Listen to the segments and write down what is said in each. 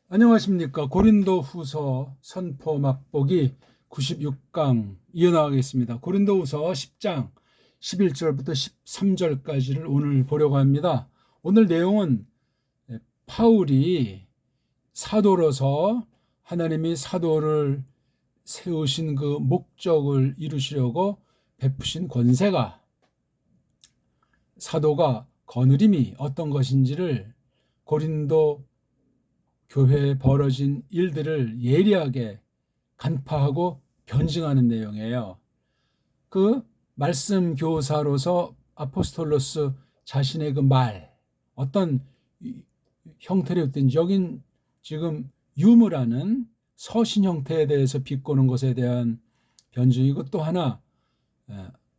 안녕하십니까. 고린도 후서 선포 맛보기 96강 이어나가겠습니다. 고린도 후서 10장 11절부터 13절까지를 오늘 보려고 합니다. 오늘 내용은 파울이 사도로서 하나님이 사도를 세우신 그 목적을 이루시려고 베푸신 권세가, 사도가 거느림이 어떤 것인지를, 고린도 교회에 벌어진 일들을 예리하게 간파하고 변증하는 내용이에요. 그 말씀 교사로서 아포스톨로스 자신의 그 말, 어떤 형태로 있든지, 여긴 지금 유무라는 서신 형태에 대해서 비꼬는 것에 대한 변증이고, 또 하나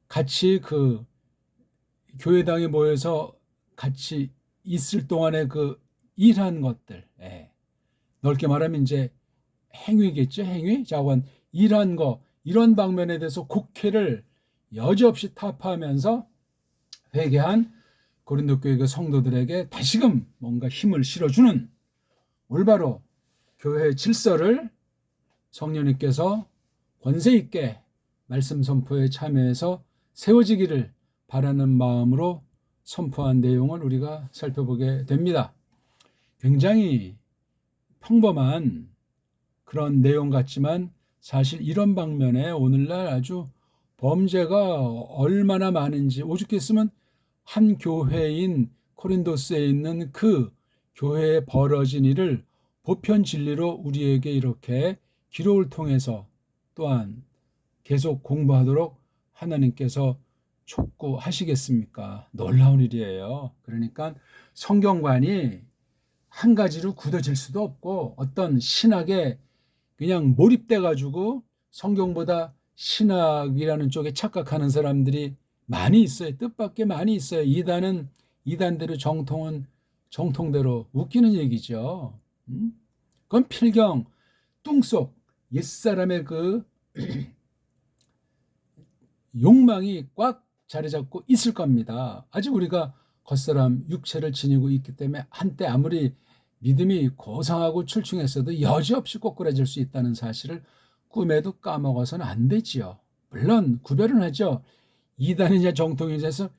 같이 그 교회당에 모여서 같이 있을 동안에 그 일한 것들, 넓게 말하면 이제 행위겠죠. 행위. 자관 일한 거, 이런 방면에 대해서 곡해를 여지없이 타파하면서 회개한 고린도 교회 그 성도들에게 다시금 뭔가 힘을 실어주는 올바로 교회 질서를 성령님께서 권세 있게 말씀 선포에 참여해서 세워지기를 바라는 마음으로 선포한 내용을 우리가 살펴보게 됩니다. 굉장히 평범한 그런 내용 같지만 사실 이런 방면에 오늘날 아주 범죄가 얼마나 많은지, 오죽했으면 한 교회인 코린도스에 있는 그 교회에 벌어진 일을 보편 진리로 우리에게 이렇게 기록을 통해서 또한 계속 공부하도록 하나님께서 촉구하시겠습니까? 놀라운 일이에요. 그러니까 성경관이 한 가지로 굳어질 수도 없고, 어떤 신학에 그냥 몰입돼 가지고 성경보다 신학이라는 쪽에 착각하는 사람들이 많이 있어요. 뜻밖의 많이 있어요. 이단은 이단대로, 정통은 정통대로. 웃기는 얘기죠. 그건 필경 뚱속 옛사람의 그 욕망이 꽉 자리 잡고 있을 겁니다. 아직 우리가 겉사람 육체를 지니고 있기 때문에 한때 아무리 믿음이 고상하고 출중했어도 여지없이 꼬꾸라질 수 있다는 사실을 꿈에도 까먹어서는 안 되지요. 물론 구별은 하죠. 이단이냐 정통이냐 해서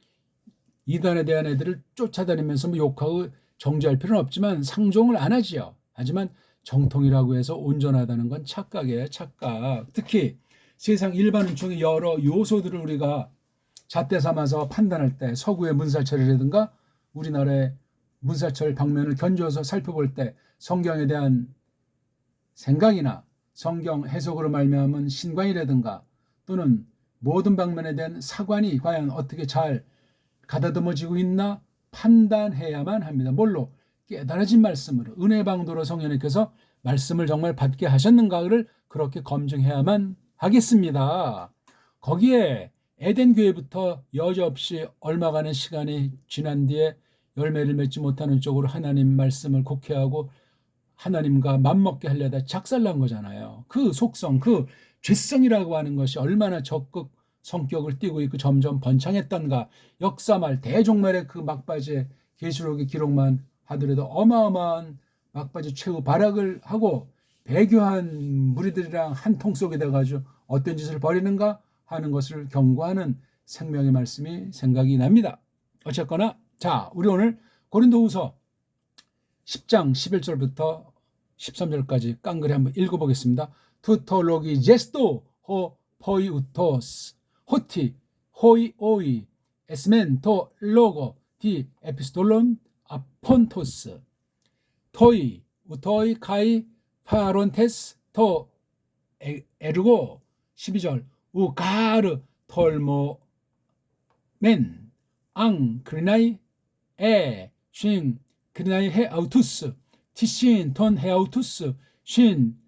이단에 대한 애들을 쫓아다니면서 뭐 욕하고 정죄할 필요는 없지만 상종을 안 하지요. 하지만 정통이라고 해서 온전하다는 건 착각이에요. 착각. 특히 세상 일반 은총의 여러 요소들을 우리가 잣대 삼아서 판단할 때, 서구의 문사철이라든가 우리나라의 문사철 방면을 견주어서 살펴볼 때 성경에 대한 생각이나 성경 해석으로 말미암은 신관이라든가 또는 모든 방면에 대한 사관이 과연 어떻게 잘 가다듬어지고 있나 판단해야만 합니다. 뭘로? 깨달아진 말씀으로, 은혜 방도로 성령님께서 말씀을 정말 받게 하셨는가를 그렇게 검증해야만 하겠습니다. 거기에 에덴 교회부터 여지없이 얼마간의 시간이 지난 뒤에 열매를 맺지 못하는 쪽으로 하나님 말씀을 곡해하고 하나님과 맞먹게 하려다 작살난 거잖아요. 그 속성, 그 죄성이라고 하는 것이 얼마나 적극 성격을 띠고 있고 점점 번창했던가. 역사말 대종말의 그 막바지의 계시록의 기록만 하더라도 어마어마한 막바지 최후 발악을 하고 배교한 무리들이랑 한 통 속에 돼가지고 어떤 짓을 벌이는가 하는 것을 경고하는 생명의 말씀이 생각이 납니다. 어쨌거나 자, 우리 오늘 고린도후서 10장 11절부터 13절까지 깡그리 한번 읽어보겠습니다. 투토로기 제스토 호 포이우토스 호티 호이 오이 에스멘 토 로고 디 에피스톨론 아폰토스 토이 우토이 카이 파론테스 토 에르고 12절 우가르 톨모멘 앙 크리나이 신 크리나이 헤아우투스 티신 톤 헤아우투스 신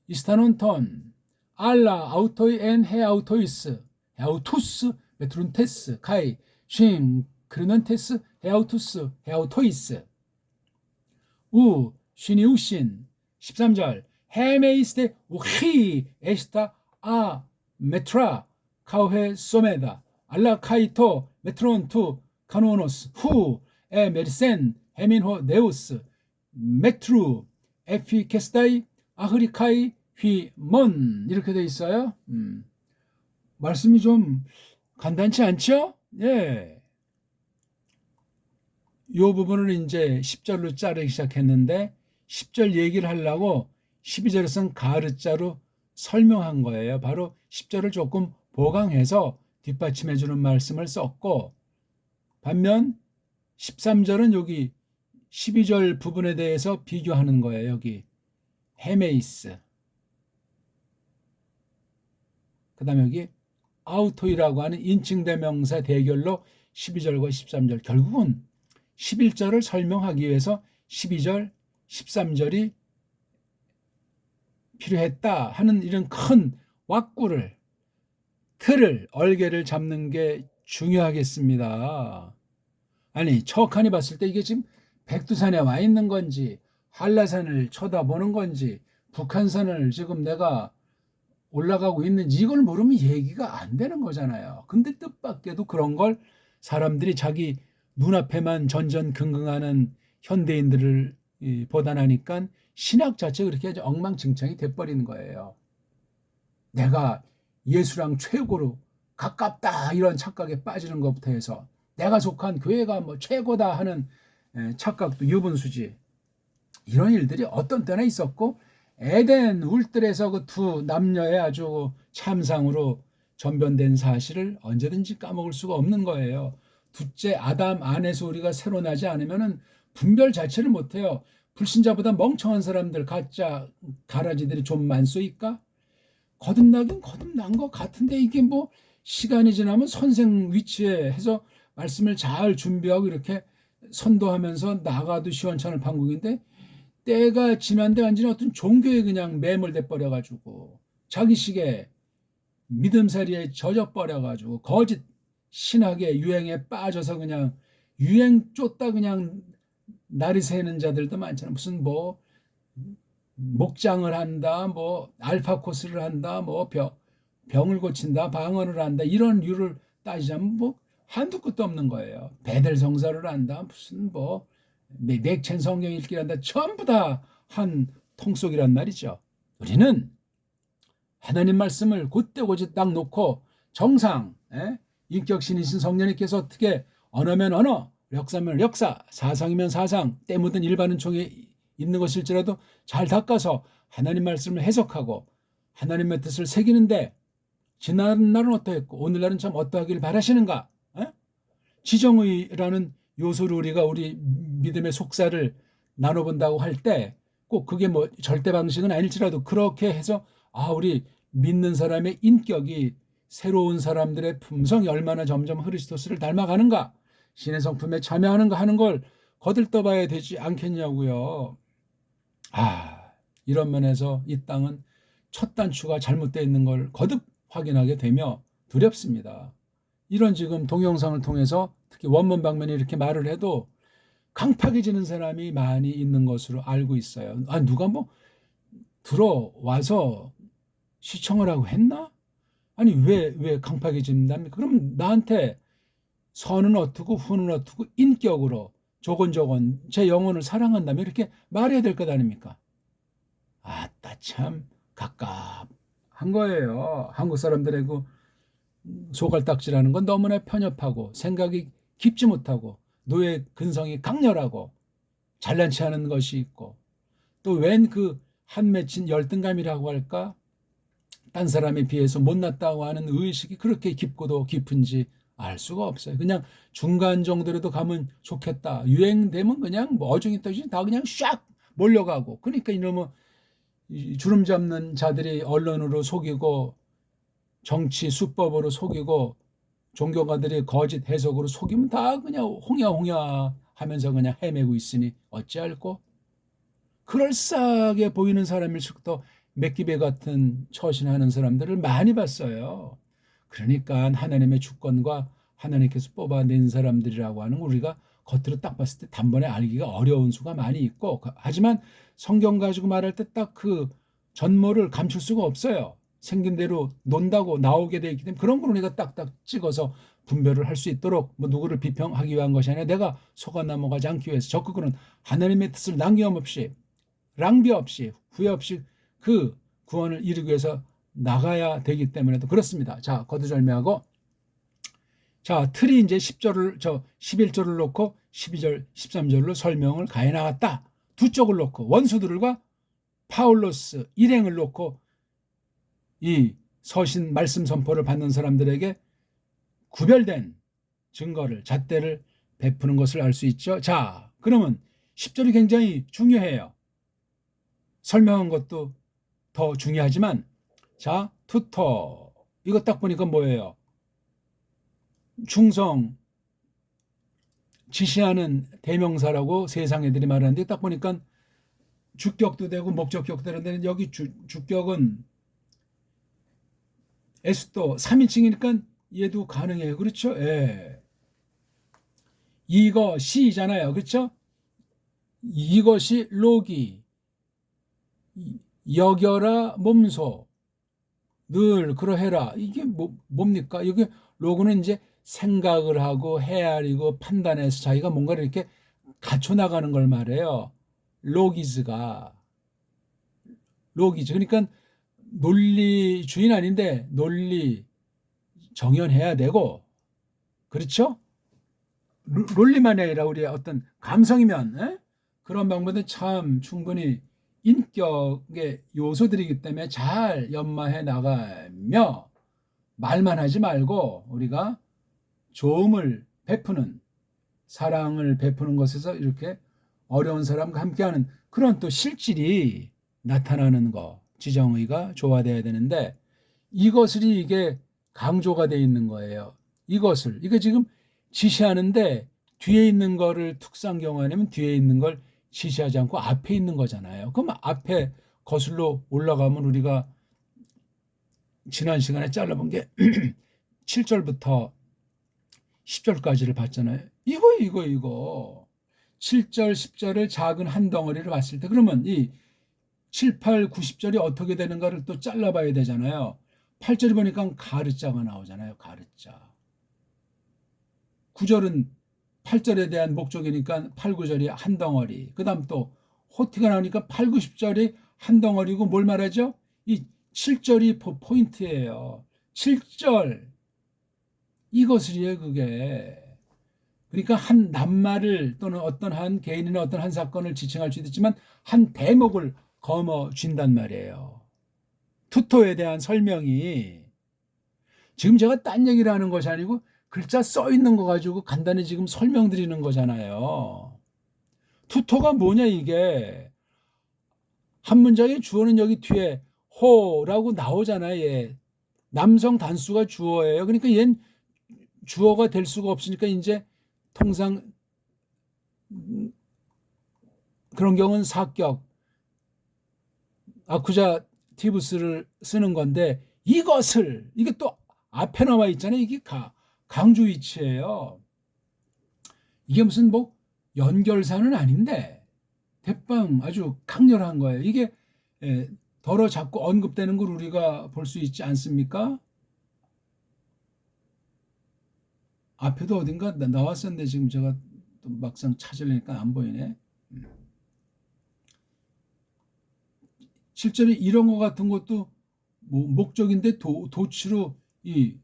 이스타논 톤 알라 아우토이 엔 헤아우토이스 헤아우투스 메트룬테스 카이 신 크리넌테스 헤아우투스 헤아우토이스 우 쉬니우신 13절 헤메이스테 우히 에스타 아 메트라 카우헤 소메다 알라 카이토 메트론 투 카노노스 후 에 메리센 헤민호 네우스 메트루 에피케스다이 아흐리카이 휘먼 이렇게 돼 있어요. 말씀이 좀 간단치 않죠? 예. 요 부분을 이제 10절로 자르기 시작했는데 10절 얘기를 하려고 12절에 쓴 가르자로 설명한 거예요. 바로 10절을 조금 보강해서 뒷받침해 주는 말씀을 썼고, 반면 13절은 여기 12절 부분에 대해서 비교하는 거예요. 여기 헤메이스, 그 다음에 여기 아우토이라고 하는 인칭대명사 대결로 12절과 13절, 결국은 11절을 설명하기 위해서 12절, 13절이 필요했다 하는 이런 큰 왁구를, 틀을, 얼개를 잡는 게 중요하겠습니다. 아니, 척하니 봤을 때 이게 지금 백두산에 와 있는 건지, 한라산을 쳐다보는 건지, 북한산을 지금 내가 올라가고 있는지 이걸 모르면 얘기가 안 되는 거잖아요. 근데 뜻밖에도 그런 걸 사람들이 자기 눈앞에만 전전긍긍하는 현대인들을 보단하니까 신학 자체가 그렇게 엉망진창이 돼버리는 거예요. 내가 예수랑 최고로 가깝다 이런 착각에 빠지는 것부터 해서 내가 속한 교회가 뭐 최고다 하는 착각도 유분수지. 이런 일들이 어떤 때나 있었고, 에덴 울들에서 그 두 남녀의 아주 참상으로 전변된 사실을 언제든지 까먹을 수가 없는 거예요. 둘째 아담 안에서 우리가 새로 나지 않으면 분별 자체를 못해요. 불신자보다 멍청한 사람들, 가짜 가라지들이 좀 많소이까? 거듭나긴 거듭난 것 같은데 이게 뭐 시간이 지나면 선생 위치에 해서 말씀을 잘 준비하고 이렇게 선도하면서 나가도 시원찮을 판국인데, 때가 지난데 완전히 어떤 종교에 그냥 매몰돼 버려가지고 자기식의 믿음살이에 젖어버려가지고 거짓 신학의 유행에 빠져서 그냥 유행 쫓다 그냥 날이 새는 자들도 많잖아요. 무슨 뭐 목장을 한다, 뭐 알파 코스를 한다, 뭐 병을 고친다, 방언을 한다, 이런 이유를 따지자면 뭐 한두 끝도 없는 거예요. 베델 성사를 한다, 무슨 뭐 맥첸 성경 읽기를 한다, 전부 다 한 통속이란 말이죠. 우리는 하나님 말씀을 곧대고지 딱 놓고 정상, 인격신이신 성령님께서 어떻게 언어면 언어, 역사면 역사, 사상이면 사상, 때 묻은 일반은총에 있는 것일지라도 잘 닦아서 하나님 말씀을 해석하고 하나님의 뜻을 새기는데, 지난 날은 어떠했고 오늘날은 참 어떠하길 바라시는가? 지정의라는 요소를 우리가 우리 믿음의 속사를 나눠본다고 할 때 꼭 그게 뭐 절대 방식은 아닐지라도 그렇게 해서 우리 믿는 사람의 인격이 새로운 사람들의 품성이 얼마나 점점 그리스도스를 닮아가는가, 신의 성품에 참여하는가 하는 걸 거들떠봐야 되지 않겠냐고요. 이런 면에서 이 땅은 첫 단추가 잘못되어 있는 걸 거듭 확인하게 되며 두렵습니다. 이런 지금 동영상을 통해서 특히 원문 방면에 이렇게 말을 해도 강팍해지는 사람이 많이 있는 것으로 알고 있어요. 누가 뭐 들어와서 시청을 하고 했나? 아니 왜 강팍해진답니까? 그럼 나한테 선은 어떻고 후는 어떻고 인격으로 조곤조곤 제 영혼을 사랑한다면 이렇게 말해야 될 것 아닙니까? 아따 참 갑갑한 거예요. 한국 사람들의 그 소갈딱지라는 건 너무나 편협하고 생각이 깊지 못하고 노예 근성이 강렬하고 잘난 체 하는 것이 있고, 또 웬 그 한 맺힌 열등감이라고 할까? 딴 사람에 비해서 못났다고 하는 의식이 그렇게 깊고도 깊은지 알 수가 없어요. 그냥 중간 정도라도 가면 좋겠다. 유행되면 그냥 뭐 어중이 떠지 다 그냥 샥 몰려가고, 그러니까 이놈의 주름 잡는 자들이 언론으로 속이고 정치 수법으로 속이고 종교가들이 거짓 해석으로 속이면 다 그냥 홍야홍야 하면서 그냥 헤매고 있으니 어찌할꼬? 그럴싸하게 보이는 사람일수록 맥기배 같은 처신하는 사람들을 많이 봤어요. 그러니까 하나님의 주권과 하나님께서 뽑아낸 사람들이라고 하는 우리가 겉으로 딱 봤을 때 단번에 알기가 어려운 수가 많이 있고, 하지만 성경 가지고 말할 때 딱 그 전모를 감출 수가 없어요. 생긴 대로 논다고 나오게 돼 있기 때문에 그런 걸 우리가 딱딱 찍어서 분별을 할 수 있도록 뭐 누구를 비평하기 위한 것이 아니라 내가 속아 넘어가지 않기 위해서 적극으로는 하나님의 뜻을 남김없이 랑비 없이 후회 없이 그 구원을 이루기 위해서 나가야 되기 때문에도 그렇습니다. 자, 거두절미하고 자, 틀이 이제 11절을 놓고 12절, 13절로 설명을 가해 나갔다. 두 쪽을 놓고 원수들과 파울로스 일행을 놓고 이 서신 말씀 선포를 받는 사람들에게 구별된 증거를 잣대를 베푸는 것을 알 수 있죠. 자, 그러면 10절이 굉장히 중요해요. 설명한 것도 더 중요하지만 자, 투터 이거 딱 보니까 뭐예요? 충성 지시하는 대명사라고 세상 애들이 말하는데 딱 보니까 주격도 되고 목적격도 되는데 여기 주격은 에스도 3인칭이니까 얘도 가능해요. 그렇죠? 예. 이것이잖아요. 그렇죠? 이것이 로기 여겨라 몸소 늘 그러해라. 이게 뭡니까? 여기 로그는 이제 생각을 하고 헤아리고 판단해서 자기가 뭔가를 이렇게 갖춰 나가는 걸 말해요. 로기즈. 그러니까 논리주의는 아닌데 논리 정연해야 되고 그렇죠? 논리만 아니라 우리의 어떤 감성이면 그런 방법은 참 충분히 인격의 요소들이기 때문에 잘 연마해 나가며 말만 하지 말고 우리가 조음을 베푸는 사랑을 베푸는 것에서 이렇게 어려운 사람과 함께하는 그런 또 실질이 나타나는 거 지정의가 조화돼야 되는데 이것이 이게 강조가 돼 있는 거예요. 이것을 이게 지금 지시하는데 뒤에 있는 거를 특상경하면 뒤에 있는 걸 지시하지 않고 앞에 있는 거잖아요. 그럼 앞에 거슬러 올라가면 우리가 지난 시간에 잘라본 게 7절부터 10절까지를 봤잖아요. 이거 7절 10절을 작은 한 덩어리를 봤을 때 그러면 이 7, 8, 9, 10절이 어떻게 되는가를 또 잘라봐야 되잖아요. 8절이 보니까 가르자가 나오잖아요. 가르자. 9절은 8절에 대한 목적이니까 8, 9절이 한 덩어리. 그 다음 또 호티가 나오니까 8, 9, 10절이 한 덩어리고 뭘 말하죠? 이 7절이 포인트예요. 7절. 이것을이에요, 그게. 그러니까 한 낱말을 또는 어떤 한 개인이나 어떤 한 사건을 지칭할 수도 있지만 한 대목을 거머쥔단 말이에요. 투토에 대한 설명이 지금 제가 딴 얘기를 하는 것이 아니고 글자 써 있는 거 가지고 간단히 지금 설명드리는 거잖아요. 투토가 뭐냐 이게. 한 문장의 주어는 여기 뒤에 호라고 나오잖아요. 얘. 남성 단수가 주어예요. 그러니까 얘는 주어가 될 수가 없으니까 이제 통상 그런 경우는 사격 아쿠자티브스를 쓰는 건데 이것을 이게 또 앞에 나와 있잖아요. 이게 강조 위치예요. 이게 무슨 뭐 연결사는 아닌데 대빵 아주 강렬한 거예요. 이게 덜어 자꾸 언급되는 걸 우리가 볼 수 있지 않습니까? 앞에도 어딘가 나왔었는데 지금 제가 또 막상 찾으려니까 안 보이네. 실제로 이런 것 같은 것도 뭐 목적인데 도치로 이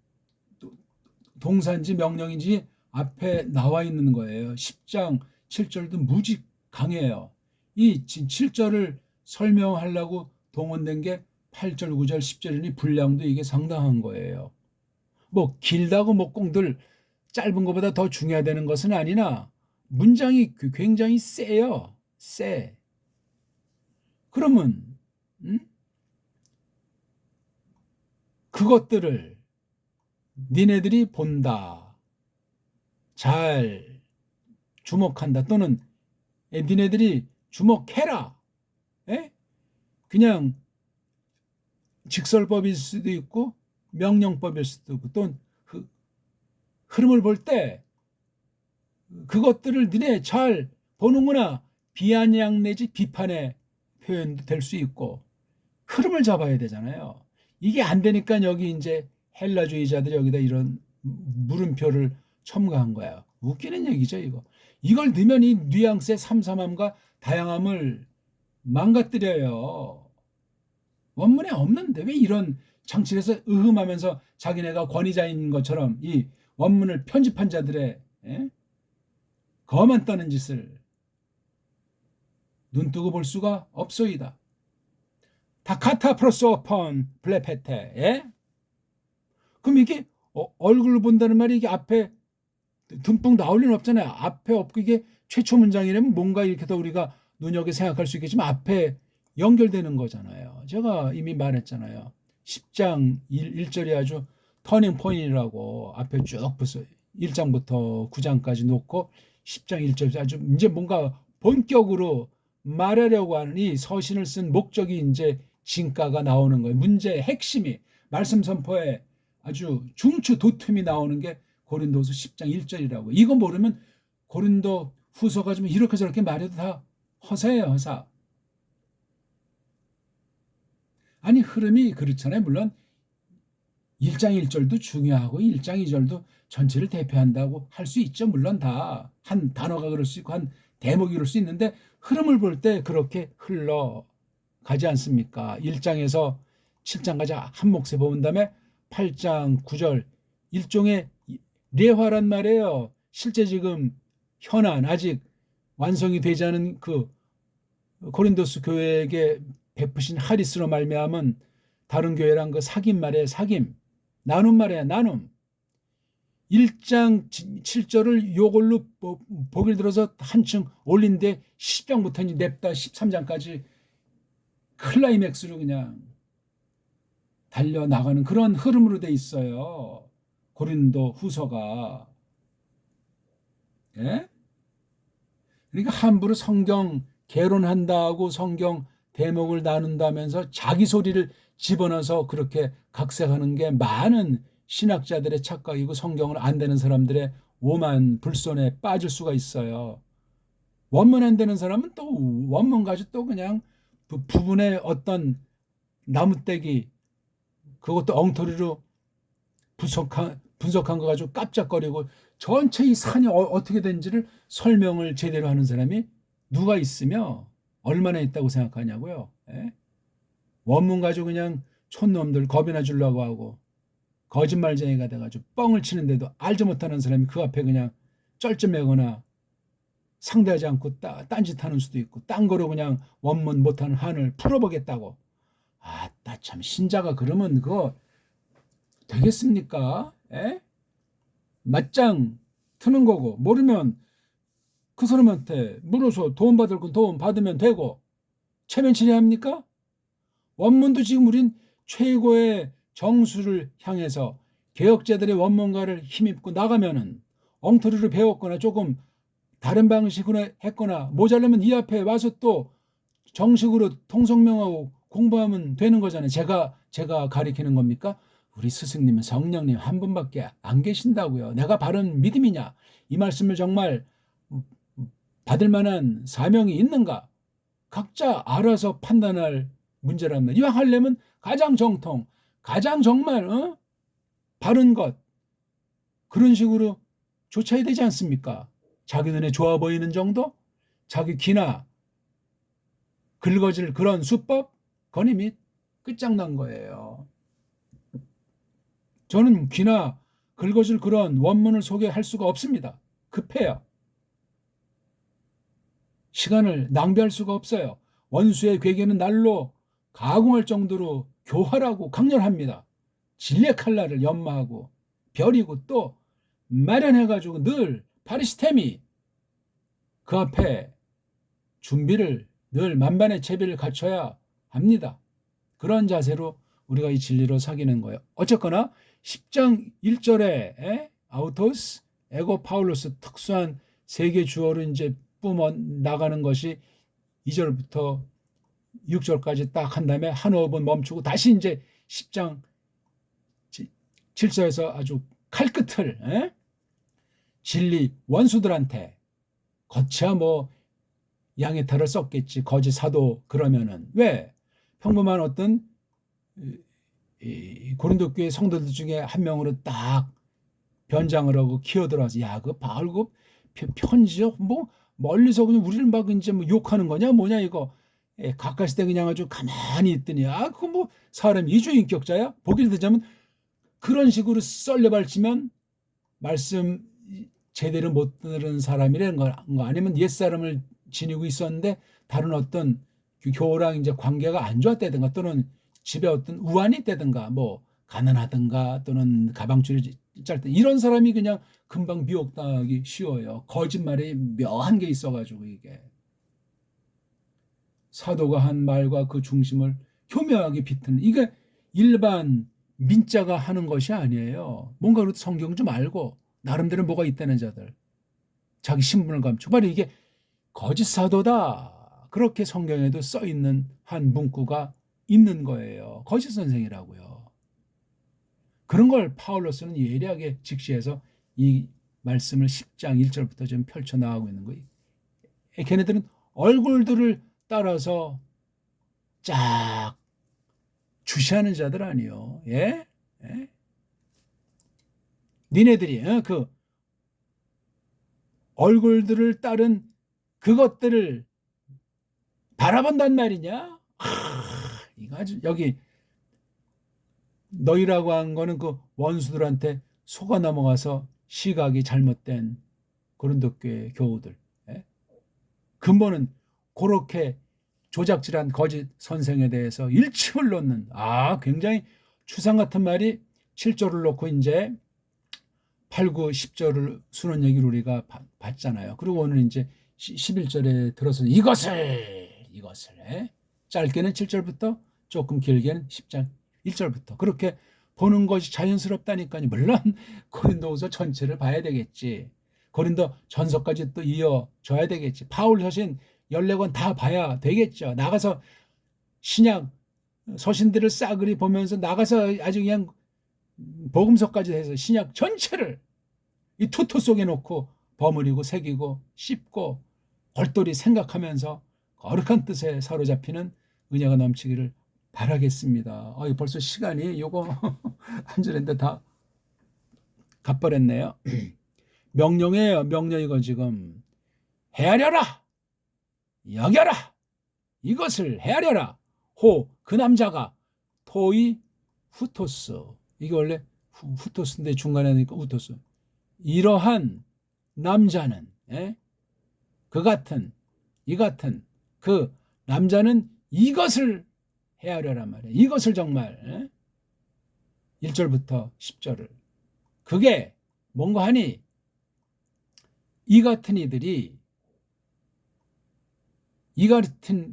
동사인지 명령인지 앞에 나와 있는 거예요. 10장 7절도 무지 강해요. 이 7절을 설명하려고 동원된 게 8절, 9절, 10절이니 분량도 이게 상당한 거예요. 뭐 길다고 목공들 짧은 것보다 더 중요하다는 것은 아니나 문장이 굉장히 세요. 세. 그러면 그것들을 니네들이 본다. 잘 주목한다. 또는 니네들이 주목해라. 에? 그냥 직설법일 수도 있고 명령법일 수도 있고 또 흐름을 볼 때 그것들을 니네 잘 보는구나. 비아냥 내지 비판의 표현도 될 수 있고 흐름을 잡아야 되잖아요. 이게 안 되니까 여기 이제 헬라주의자들이 여기다 이런 물음표를 첨가한 거야. 웃기는 얘기죠, 이거. 이걸 넣으면 이 뉘앙스의 삼삼함과 다양함을 망가뜨려요. 원문에 없는데 왜 이런 장치를 해서 의흠하면서 자기네가 권위자인 것처럼 이 원문을 편집한 자들의 거만 떠는 짓을 눈뜨고 볼 수가 없소이다. 다카타 플러스 오펀 블레페테. 예? 그럼 이게 얼굴을 본다는 말이 이게 앞에 듬뿍 나올 리는 없잖아요. 앞에 없고 이게 최초 문장이라면 뭔가 이렇게 더 우리가 눈여겨 생각할 수 있겠지만 앞에 연결되는 거잖아요. 제가 이미 말했잖아요. 10장 1절이 아주 터닝 포인트라고 앞에 쭉 벌써 1장부터 9장까지 놓고 10장 1절 아주 이제 뭔가 본격으로 말하려고 하는 이 서신을 쓴 목적이 이제 진가가 나오는 거예요. 문제의 핵심이 말씀 선포에 아주 중추 도tum이 나오는 게 고린도서 10장 1절이라고. 이거 모르면 고린도 후서가 좀 이렇게 저렇게 말해도 다 허사예요, 허사. 아니 흐름이 그렇잖아요. 물론 1장 1절도 중요하고 1장 2절도 전체를 대표한다고 할 수 있죠. 물론 다 한 단어가 그럴 수 있고 한 대목이 그럴 수 있는데 흐름을 볼 때 그렇게 흘러가지 않습니까? 1장에서 7장까지 한 몫에 본 다음에 8장 9절 일종의 레화란 말이에요. 실제 지금 현안 아직 완성이 되지 않은 그 고린도스 교회에게 베푸신 하리스로 말미암은 다른 교회랑 그 사귐 말이에요. 사귐. 나눔 말이에요. 나눔. 1장 7절을 요걸로 보기를 들어서 한층 올린데 10장부터 냅다 13장까지 클라이맥스로 그냥 달려나가는 그런 흐름으로 돼 있어요. 고린도 후서가. 예? 그러니까 함부로 성경 개론한다고 성경 대목을 나눈다면서 자기 소리를 집어넣어서 그렇게 각색하는 게 많은 신학자들의 착각이고 성경을 안 되는 사람들의 오만 불손에 빠질 수가 있어요. 원문 안 되는 사람은 또 원문 가지고 또 그냥 그 부분의 어떤 나무떼기 그것도 엉터리로 분석한 거 가지고 깜짝거리고 전체 이 산이 어떻게 된지를 설명을 제대로 하는 사람이 누가 있으며 얼마나 있다고 생각하냐고요. 예? 원문 가지고 그냥 촌놈들 겁이나 주려고 하고 거짓말쟁이가 돼가지고 뻥을 치는데도 알지 못하는 사람이 그 앞에 그냥 쩔쩔매거나 상대하지 않고 딴짓하는 수도 있고 딴 거로 그냥 원문 못하는 한을 풀어보겠다고. 아따 참 신자가 그러면 그거 되겠습니까? 에? 맞짱 트는 거고 모르면 그 사람한테 물어서 도움 받을 건 도움 받으면 되고 체면 치레합니까? 원문도 지금 우린 최고의 정수를 향해서 개혁자들의 원문가를 힘입고 나가면은 엉터리로 배웠거나 조금 다른 방식으로 했거나 모자라면 이 앞에 와서 또 정식으로 통성명하고 공부하면 되는 거잖아요. 제가 가리키는 겁니까? 우리 스승님은 성령님 한 분밖에 안 계신다고요. 내가 바른 믿음이냐? 이 말씀을 정말 받을 만한 사명이 있는가? 각자 알아서 판단할 문제란 말이에요. 이왕 하려면 가장 정통, 가장 정말 바른 것 그런 식으로 좇아야 되지 않습니까? 자기 눈에 좋아 보이는 정도? 자기 귀나 긁어질 그런 수법? 그건 이미 끝장난 거예요. 저는 귀나 긁어질 그런 원문을 소개할 수가 없습니다. 급해요. 시간을 낭비할 수가 없어요. 원수의 괴계는 날로 가공할 정도로 교활하고 강렬합니다. 진리의 칼날을 연마하고 벼리고 또 마련해가지고 늘 파리시템이 그 앞에 준비를 늘 만반의 채비를 갖춰야 합니다. 그런 자세로 우리가 이 진리로 사귀는 거예요. 어쨌거나 10장 1절에 아우토스, 에고, 파울로스 특수한 세 개 주어를 이제 뿜어 나가는 것이 2절부터 6절까지 딱 한 다음에 한 호흡은 멈추고 다시 이제 10장 7절에서 아주 칼끝을 진리 원수들한테 거치야 뭐 양의 탈을 썼겠지. 거짓 사도 그러면은 왜 평범한 어떤 고린도 교회 성도들 중에 한 명으로 딱 변장을 하고 기어들어와서 야 그 바울 그 편지요 뭐 멀리서 그냥 우리를 막 이제 뭐 욕하는 거냐 뭐냐 이거 가까이 있을 때 그냥 아주 가만히 있더니 그거 뭐 사람이 이주인격자야? 보기를 듣자면 그런 식으로 썰려발치면 말씀 제대로 못 들은 사람이라는 거 아니면 옛사람을 지니고 있었는데 다른 어떤 교우랑 이제 관계가 안 좋았다든가 또는 집에 어떤 우환이 있다든가 뭐 가난하든가 또는 가방줄이 짧다 이런 사람이 그냥 금방 미혹당하기 쉬워요. 거짓말이 묘한 게 있어가지고 이게 사도가 한 말과 그 중심을 교묘하게 비트는 이게 일반 민자가 하는 것이 아니에요. 뭔가 그래도 성경 좀 알고 나름대로 뭐가 있다는 자들 자기 신분을 감추고 바로 이게 거짓 사도다 그렇게 성경에도 써 있는 한 문구가 있는 거예요. 거짓 선생이라고요. 그런 걸 파울로스는 예리하게 직시해서 이 말씀을 10장 1절부터 좀 펼쳐 나가고 있는 거예요. 걔네들은 얼굴들을 따라서 쫙 주시하는 자들 아니요. 예? 예? 니네들이 그 얼굴들을 따른 그것들을 바라본단 말이냐? 이거 아주 여기 너희라고 한 거는 그 원수들한테 속아 넘어가서 시각이 잘못된 고린도교회 교우들. 예? 근본은 그렇게 조작질한 거짓 선생에 대해서 일침을 놓는 굉장히 추상 같은 말이 7절을 놓고 이제 8, 9, 10절을 수는 얘기를 우리가 봤잖아요. 그리고 오늘 이제 11절에 들어서 이것을 짧게는 7절부터 조금 길게는 10장 1절부터 그렇게 보는 것이 자연스럽다니까요. 물론 고린도후서 전체를 봐야 되겠지. 고린도 전서까지 또 이어져야 되겠지. 바울 서신 14권 다 봐야 되겠죠. 나가서 신약 서신들을 싸그리 보면서 나가서 아주 그냥 복음서까지 해서 신약 전체를 이 투토 속에 놓고 버무리고 새기고 씹고 골똘히 생각하면서 거룩한 뜻에 사로잡히는 은혜가 넘치기를 바라겠습니다. 벌써 시간이 요거 한 줄인데 다 갚버렸네요. 명령이에요. 명령 이거 지금 헤아려라. 여겨라. 이것을 헤아려라. 그 남자가 토이 후토스. 이게 원래 후토스인데 중간에 하니까 후토스. 이러한 남자는 이 같은 그 남자는 이것을 헤아려란 말이에요. 이것을 정말 1절부터 10절을 그게 뭔가 하니 이 같은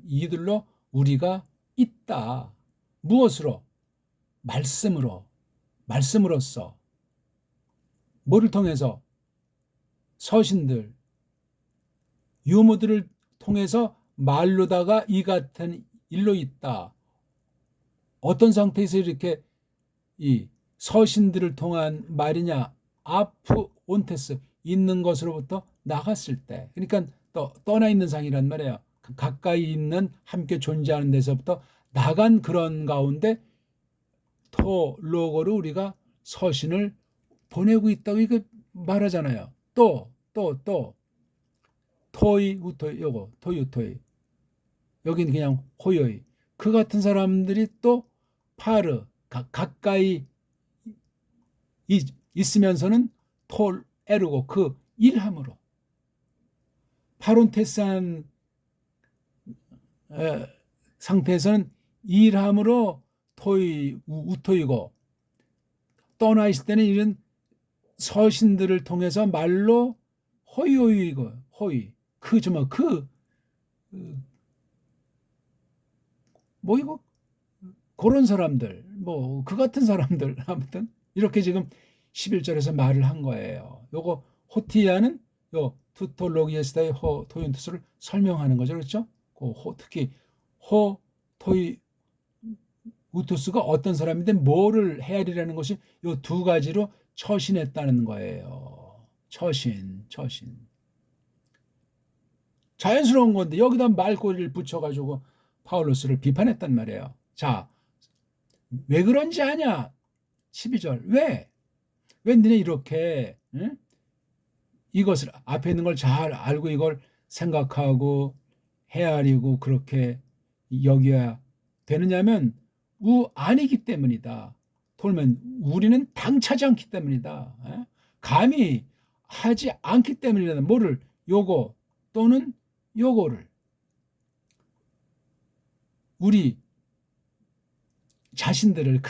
이들로 우리가 있다. 무엇으로? 말씀으로써 뭐를 통해서? 서신들 유무들을 통해서 말로다가 이 같은 일로 있다. 어떤 상태에서 이렇게 이 서신들을 통한 말이냐? 아프 온테스 있는 것으로부터 나갔을 때 그러니까 떠나 있는 상이란 말이에요. 가까이 있는 함께 존재하는 데서부터 나간 그런 가운데 로고로 우리가 서신을 보내고 있다고 이거 말하잖아요. 토이 우토이 요거 토이 우토이 여기는 그냥 호요이 그 같은 사람들이 또 파르 가까이 있으면서는 톨 에르고 그 일함으로 파론테스한 상태에서는 일함으로 토이 우토이고 떠나 있을 때는 이런 서신들을 통해서 말로 호이호이고 호이 뭐 이거 그런 사람들 뭐 그 같은 사람들 아무튼 이렇게 지금 11절에서 말을 한 거예요. 요거 호티아는 요 투톨로기에스다의 토윤투스를 설명하는 거죠. 그렇죠? 특히 토이 우투스가 어떤 사람인데 뭐를 헤아리라는 것이 요 두 가지로 처신했다는 거예요. 처신. 자연스러운 건데 여기다 말꼬리를 붙여가지고 파울로스를 비판했단 말이에요. 자, 왜 그런지 아냐? 12절. 왜 너네 이렇게 이것을 앞에 있는 걸 잘 알고 이걸 생각하고 헤아리고 그렇게 여겨야 되느냐면 아니기 때문이다. 돌면 우리는 당차지 않기 때문이다. 감히 하지 않기 때문이다. 뭐를 요거 또는 요거를 우리 자신들을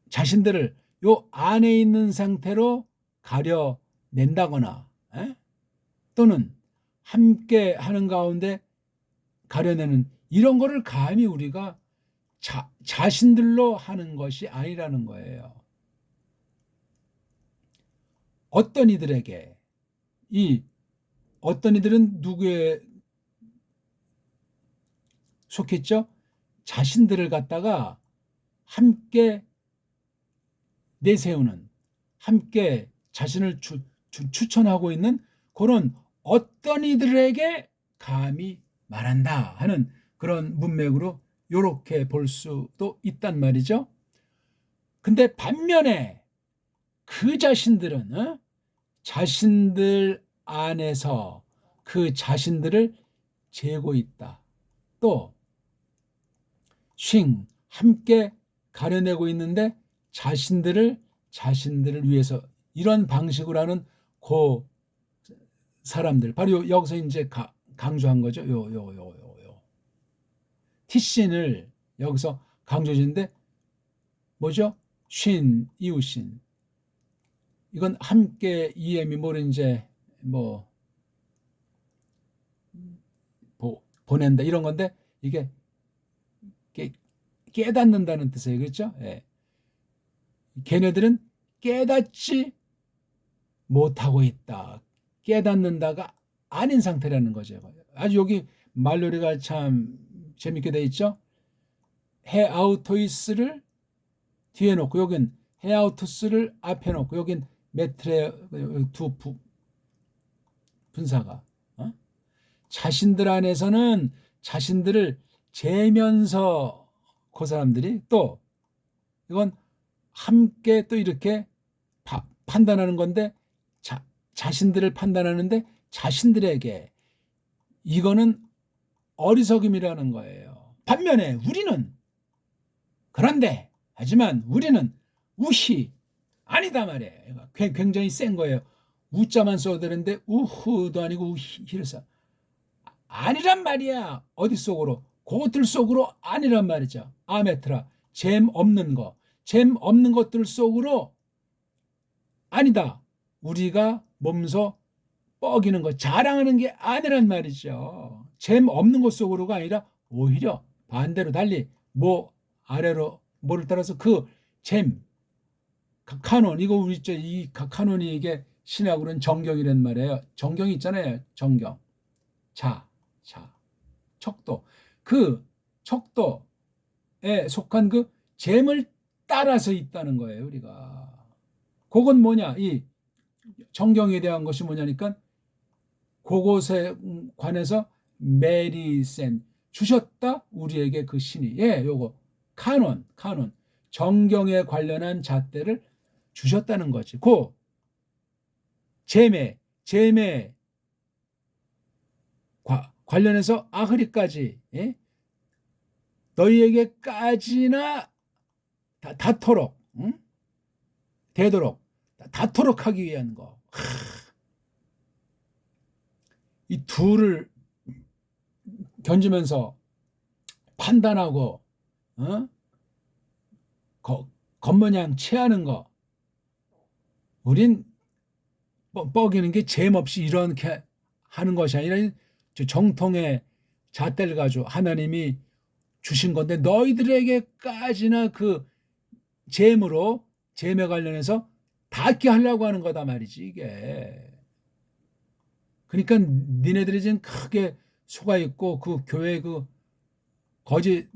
자신들을 요 안에 있는 상태로 가려낸다거나 또는 함께 하는 가운데 가려내는 이런 거를 감히 우리가 자신들로 하는 것이 아니라는 거예요. 어떤 이들에게 어떤 이들은 누구에 속했죠? 자신들을 갖다가 함께 내세우는 함께 자신을 추천하고 있는 그런 어떤 이들에게 감히 말한다 하는 그런 문맥으로 이렇게 볼 수도 있단 말이죠. 근데 반면에 그 자신들은 자신들 안에서 그 자신들을 재고 있다. 또 함께 가려내고 있는데 자신들을 위해서 이런 방식으로 하는 그 사람들 바로 여기서 이제 강조한 거죠. 티신을 여기서 강조해주는데 뭐죠? 이웃신. 이건 함께 EM이 뭐를 이제 보낸다 이런 건데 이게 깨닫는다는 뜻이에요. 그렇죠? 예. 걔네들은 깨닫지 못하고 있다. 깨닫는다가 아닌 상태라는 거죠. 아주 여기 말놀이가 참 재밌게 돼 있죠. 헤아우토이스를 뒤에 놓고 여긴 헤아우투스를 앞에 놓고 여긴 메트레 두 분사가 자신들 안에서는 자신들을 재면서 그 사람들이 또 이건 함께 또 이렇게 판단하는 건데 자신들을 판단하는데 자신들에게 이거는 어리석음이라는 거예요. 반면에 우리는 그런데 하지만 우리는 우히 아니다 말이에요. 굉장히 센 거예요. 우자만 써도 되는데 우후도 아니고 우히를 써. 아니란 말이야. 어디 속으로? 그것들 속으로 아니란 말이죠. 아메트라. 잼 없는 것들 속으로 아니다. 우리가 몸소 뻐기는 거, 자랑하는 게 아니란 말이죠. 잼 없는 것 속으로가 아니라 오히려 반대로 달리 아래로 뭐를 따라서 그 카논 이거 우리 이 카논이 이게 신학으로는 정경이란 말이에요. 정경이 있잖아요. 정경. 척도. 그 척도에 속한 그 잼을 따라서 있다는 거예요. 우리가. 그건 뭐냐? 이 정경에 대한 것이 뭐냐니까 그곳에 관해서 메리센 주셨다 우리에게 그 신이 요거 카논 정경에 관련한 잣대를 주셨다는 거지. 그 잼에 관련해서 아흐리까지 너희에게까지나 닿도록 되도록 닿도록 하기 위한 거. 이 둘을 견주면서 판단하고 겉모양 취하는 거. 우린 뻐기는 게 재미없이 이렇게 하는 것이 아니라 정통의 잣대를 가지고 하나님이 주신 건데 너희들에게까지나 그 잼에 관련해서 닿게 하려고 하는 거다 말이지 이게. 그러니까 니네들이 지금 크게 속아 있고 그 교회 그 거짓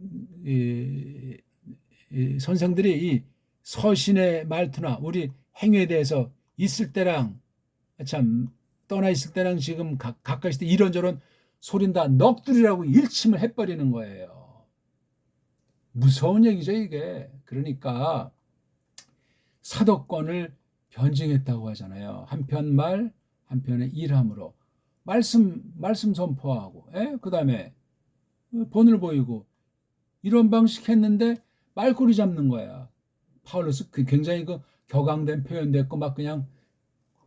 선생들이 이 서신의 말투나 우리 행위에 대해서 있을 때랑 참 떠나 있을 때랑 지금 가까이 있을 때 이런저런 소린 다 넋두리라고 일침을 해버리는 거예요. 무서운 얘기죠 이게. 그러니까 사도권을 변증했다고 하잖아요. 한편 말 한편의 일함으로 말씀 선포하고, 그다음에 본을 보이고 이런 방식 했는데 말꼬리 잡는 거야. 파울로스 굉장히 그 격앙된 표현됐고 막 그냥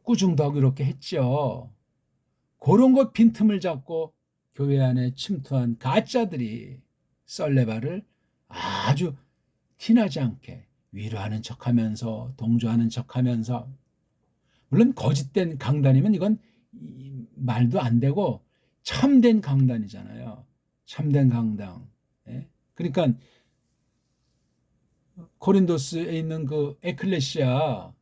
꾸중도 하고 이렇게 했죠. 그런 거 빈틈을 잡고 교회 안에 침투한 가짜들이 썰레바를 아주 티나지 않게 위로하는 척하면서 동조하는 척하면서, 물론 거짓된 강단이면 이건 말도 안 되고 참된 강단이잖아요. 참된 강단. 그러니까 코린도스에 있는 그 에클레시아,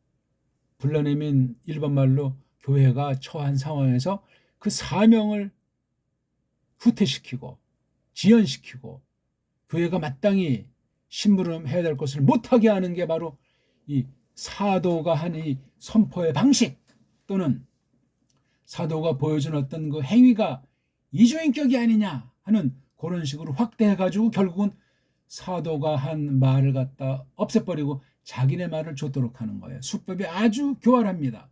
불러내민 일반 말로 교회가 처한 상황에서 그 사명을 후퇴시키고 지연시키고 교회가 마땅히 심부름해야 될 것을 못하게 하는 게 바로 이 사도가 한 이 선포의 방식, 또는 사도가 보여준 어떤 그 행위가 이중인격이 아니냐 하는 그런 식으로 확대해가지고 결국은 사도가 한 말을 갖다 없애버리고 자기네 말을 줬도록 하는 거예요. 수법이 아주 교활합니다.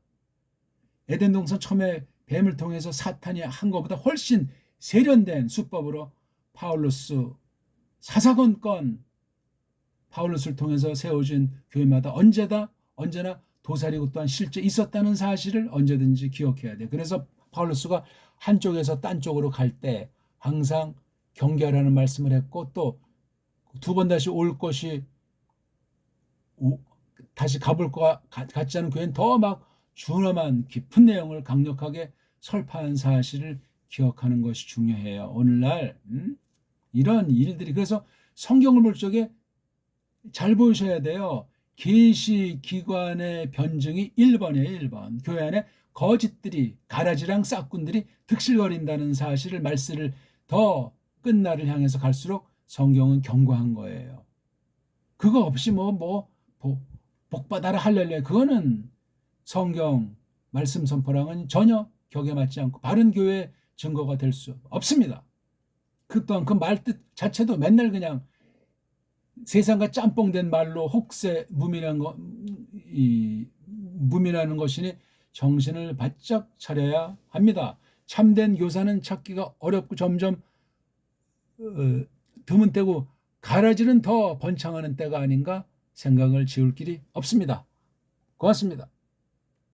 에덴 동산 처음에 뱀을 통해서 사탄이 한 것보다 훨씬 세련된 수법으로 파울로스 사사건건 파울로스를 통해서 세워진 교회마다 언제나 도사리고 또한 실제 있었다는 사실을 언제든지 기억해야 돼요. 그래서 파울로스가 한쪽에서 딴 쪽으로 갈 때 항상 경계하라는 말씀을 했고, 또 두 번 다시 올 것이 다시 가볼 것 같지 않은 교회는 더 막 준엄한 깊은 내용을 강력하게 설파한 사실을 기억하는 것이 중요해요. 오늘날 이런 일들이, 그래서 성경을 볼 적에 잘 보셔야 돼요. 계시 기관의 변증이 1번이에요. 1번. 교회 안에 거짓들이, 가라지랑 싹군들이 득실거린다는 사실을, 말씀을 더 끝날을 향해서 갈수록 성경은 경고한 거예요. 그거 없이 복 받아라 할렐루야, 그거는 성경 말씀 선포랑은 전혀 격에 맞지 않고 바른 교회의 증거가 될 수 없습니다. 그 또한 그 말뜻 자체도 맨날 그냥 세상과 짬뽕된 말로 혹세 무민하는 것이니 정신을 바짝 차려야 합니다. 참된 교사는 찾기가 어렵고 점점 드문 때고 가라지는 더 번창하는 때가 아닌가 생각을 지울 길이 없습니다. 고맙습니다.